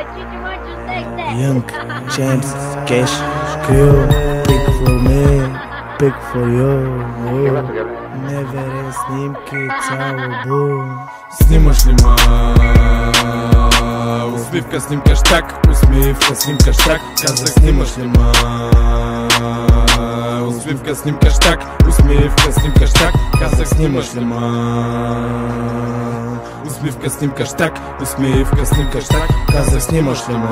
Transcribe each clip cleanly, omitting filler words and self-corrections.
Young Champs, Cash, Skill, Pick for me, Pick for you. Невере снимки, цяло. Снимаш ли ма? Усмивка, снимка, щак. Усмивка, снимка, щак. Казах, снимаш ли ма? Усмивка, снимка, щак. Усмивка, снимка, щак. Казах, снимаш ли ма? Усмивка, снимка, щак. Усмивка, снимка, щак. Казах, снимаш ли ма?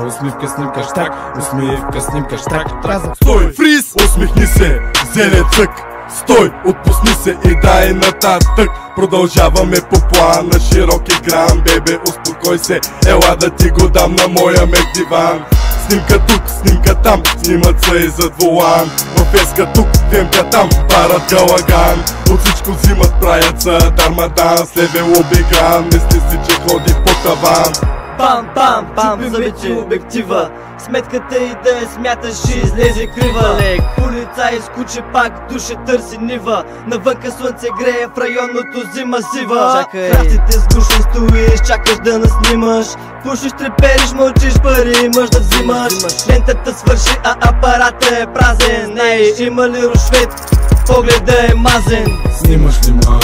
Усмивка, снимка, щак. Усмивка, снимка, щак. Казах, стой, фриз, усмихни се, зелен цък. Стой, отпусни се и дай нататък. Продължаваме по плана, широк екран. Бебе, успокой се, ела да ти го дам на моя мек диван. Снимка тук, снимка там, снимат се и зад волан. В еска тук, темка там, парат галаган. От всичко взимат, правят са дармадан. С левел обигран, мисли си, че ходи по таван. Пам, пам, пам, завече обектива. Сметката и да я смяташ, ще излезе крива. Полицай изкуче пак, душе търси нива. Навънка слънце грее, в районното зима сива. Храстите с гушен стоиш, чакаш да наснимаш. Пушиш, трепериш, мълчиш, пари имаш да взимаш. Лентата свърши, а апаратът е празен. Ей, има ли рушвет, погледа е мазен. Снимаш ли ма?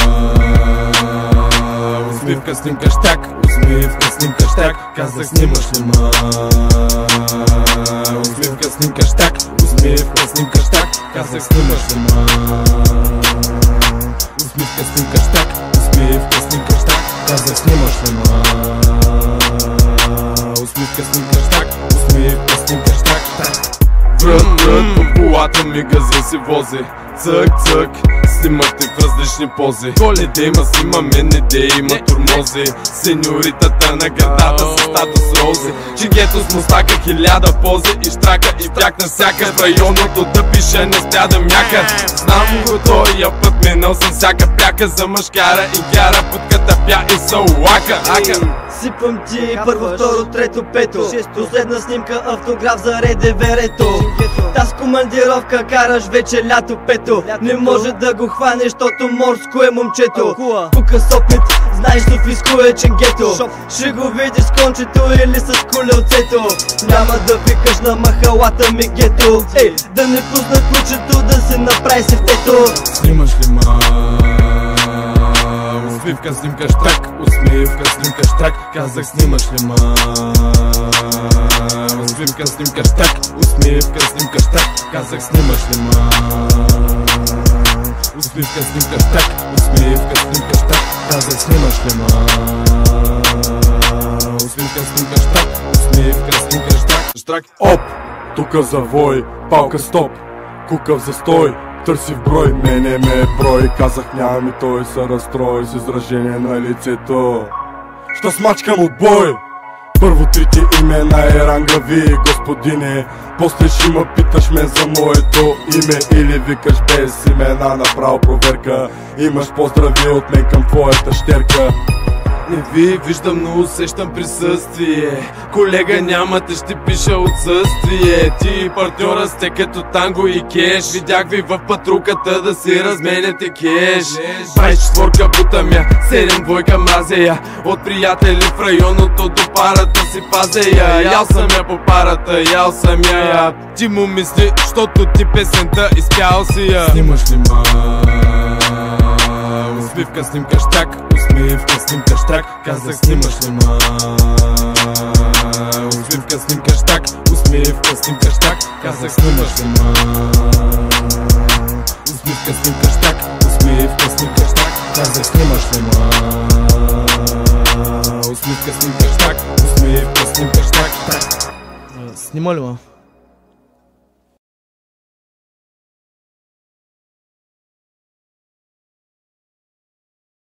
Усмивка, снимка, щак. Усмивка, снимка, щак. Казах, снимаш ли ма? Усмивка, снимка, щак. Усмивка, снимка, щак. Казах, снимаш ли ма? Усмивка, снимка, щак. Усмивка, снимка, щак. Казах, снимаш ли ма? Усмивка, снимка, щак. Усмивка, снимка, щак. Врат, по колата ми газин се вози. Цък, цък, снимате в различни пози. Коли де има, снимаме, не де има турмози. Сеньоритата на градата с статус рози. Чигето с мустака, 1000 пози и штрака и бяг на всяка. В районното да пише, не спря да мяка. Знам го този път, минал съм всяка пряка. За мъжкара и гяра, путката пя и са улака. Сипвам ти първо, второ, трето, пето. Последна снимка, автограф за редеверето. Таз командировка, караш вече лято пето. Не може да го хванеш, защото морско е момчето. Тука сопнет, знаеш Софийско е ченгето. Ще го видиш с кончето или с колелцето. Няма да викаш на махалата ми гето. Ей, да не пусна ключето, да се направи сефтето. Снимаш ли ма? Усмивка, снимка, щак. Усмивка, снимка, щак. Казах, снимаш ли ма? Усмивка, снимка, щак. Усмивка, снимка, щак. Казах, снимаш ли ма? Усмивка, снимка, щак. Усмивка, снимка, щак. Казах, снимаш ли ма? Усмивка, снимка, щак. Усмивка, снимка, щак. Оп, тука завой, палка стоп, кукав застой. Търси в брой, мене ме е брой. Казах, нямам и той се разстрой с изражение на лицето. Що смачкам отбой? Първо трите имена е рангави, господине. После ще ме питаш мен за моето име или викаш без имена, направо проверка. Имаш поздрави от мен към твоята щерка. Не ви виждам, но усещам присъствие. Колега нямате, ще пиша отсъствие. Ти и партньора сте като танго и кеш. Видях ви в патруката да си разменяте кеш. 24-ка бутам я, 7 двойка мразя я. От приятели в районното до парата си пазя я. Ял съм я по парата, ял съм я. Ти му мисли, щото ти песента изпял си я. Снимаш ли ма? Усмивка, снимка, щак. Усмивка, снимка, щак. Казах, снимаш ли ма? Усмивка, снимка, щак. Усмивка, снимка, щак. Казах, снимаш ли ма? Усмивка, снимка, щак. Усмивка, снимка, щак. Казах, снимаш ли ма? Усмивка, снимка, щак. Усмивка, снимка, щак. Снима ли ма?